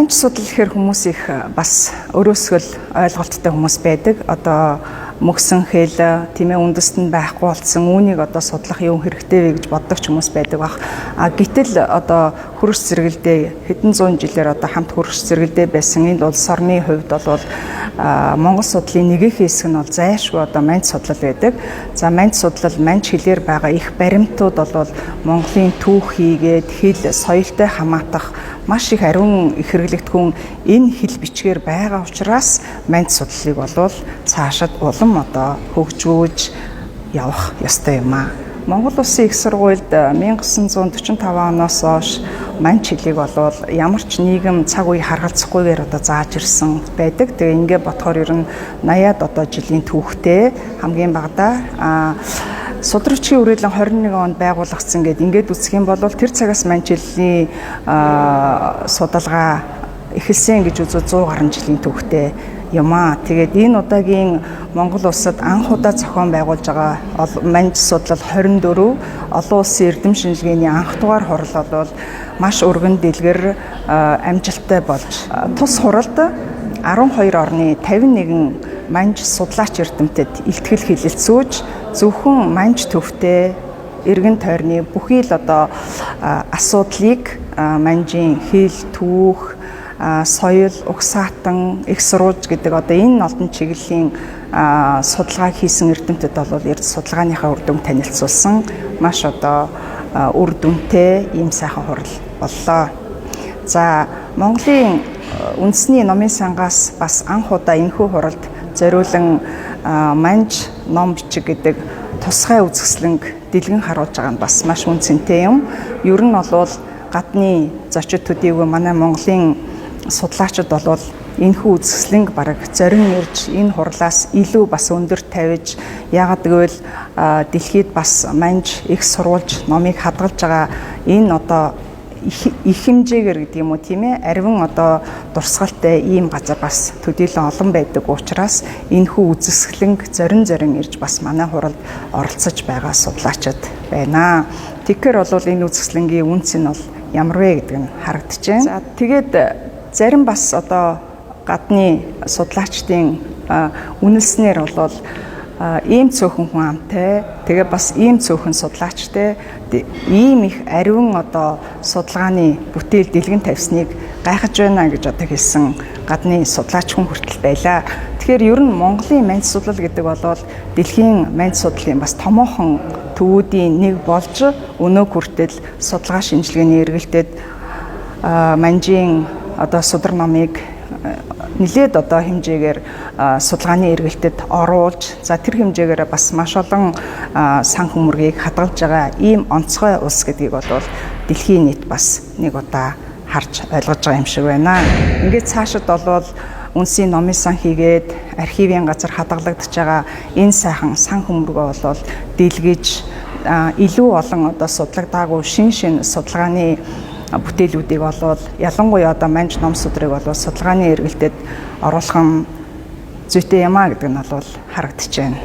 Манж судлал гэхээр хүмүүс их бас өрөөсгөл ойлголттой хүмүүс байдаг. Одоо мөксөн хэл тийм ээ үндэст нь байхгүй болсон үүнийг одоо судлах юм хэрэгтэй вэ гэж боддог ч хүмүүс байдаг бах. Гэтэл одоо хөрш зэрэгэлдээ хэдэн зуун жилээр одоо хамт хөрш зэрэгэлдээ байсан энэ улс орны хувьд бол Монгол судлалын нэгэн хэсэг нь бол зайлшгүй одоо манж судлал байдаг. За манж судлал манж хэлээр байгаа их баримтууд бол Монголын түүх хийгээд хэл соёлтой хамаатах маш их ариун их хэрэглэгдэхүүн энэ хэл бичгээр байгаа учраас манж судлалыг бол цаашид улам одоо хөгжүүлж явах ёстой юм аа. Монгол Улсын их сургуульд 1945 оноос хойш манж хэлийг бол ямар ч нийгэм цаг үе харгалзахгүйгээр одоо зааж ирсэн байдаг. Тэгээ ингээд бодохоор ер нь 80-аад одоо жилийн түүхтэй хамгийн багадаа Судрагчийн үрэлэн 21 онд байгуулагдсан гэдээ ингээд үзэх юм бол тэр цагаас манж хэлний судалгаа эхэлсэн гэж үзвэл 100 гаруй жилийн түүхтэй юм аа. Тэгээд энэ удаагийн Монгол улсад анх удаа зохион байгуулж байгаа манж судлал 24 олон улсын эрдэм шинжилгээний анх дугаар хурал бол маш өргөн дэлгэр амжилттай болж тус хуралд 12 орны 51 манж судлаач эрдэмтэд илтгэл хэлэлцүүлж зөвхөн манж төвтэй эргэн тойрны бүхий л одоо асуудлыг манжийн хэл түүх соёл, угсаатан, их сурвалж гэдэг одоо энэ олон чиглэлийн судалгааг хийсэн эрдэмтэд бол эрд судалгааныхаа үр дүн танилцуулсан маш одоо үр дүнтэй ийм сайхан хурал боллоо. За Монголын үндэсний номын сангаас бас анх удаа энэхүү хуралд зориулан манж ном бичиг гэдэг тусгай үзэсгэлэнг дэлгэн харуулж байгаа нь бас маш үнцэнтэй юм. Ер нь бол гадны зочид төдийгүй манай Монголын судлаачид бол энэхүү үзэсгэлэнг бараг зорин ирж энэ хурлаас илүү бас өндөр тавьж яагаад гэвэл дэлхийд бас манж их сурвалж номыг хадгалж байгаа энэ одоо их хэмжээгээр гэдэг юм уу тийм ээ арвин одоо дурсгалтай ийм газар бас төдийлөн олон байдаг учраас энэхүү үзэсгэлэнг зорин ирж бас манай хуралд оролцож байгаа судлаачид байна. Тэгэхээр бол энэ үзэсгэлэнгийн үнц нь бол ямар вэ гэдэг нь харагдчихээн. За тэгээд зарим бас одоо гадны судлаачдын үнэлснээр бол ийм цөөхөн хүн амтай тэгээ бас ийм цөөхөн судлаачтай ийм их ариун одоо судалгааны бүтээл дэлгэн тавьсныг гайхаж байна гэж одоо хэлсэн гадны судлаач хүн хүртэл байлаа. Тэгэхээр ер нь Монголын манж судлал гэдэг бол дэлхийн манж судлалын бас томоохон төвүүдийн нэг болж өнөө хүртэл судалгаа шинжилгээний эргэлтэд манжийн одоо судар номыг нэлээд одоо хэмжээгээр судалгааны эргэлтэд оруулж за тэр хэмжээгээр бас маш олон санхүү мөргийг хадгалж байгаа ийм онцгой улс гэдгийг бол дэлхийн нийт бас нэг удаа харж ойлгож байгаа юм шиг байна. Ингээд цаашид бол үндэсний номын сан хийгээд архивын газар хадгалагдж байгаа энэ сайхан санхүү мөргөө бол дэлгэж илүү олон одоо судлагдаагүй шин судалгааны бүтээлүүдийг бол ялангуяа одоо манж ном судрыг бол судалгааны эргэлтэд оруулах нь зүйтэй юм а гэдэг нь бол харагдаж байна.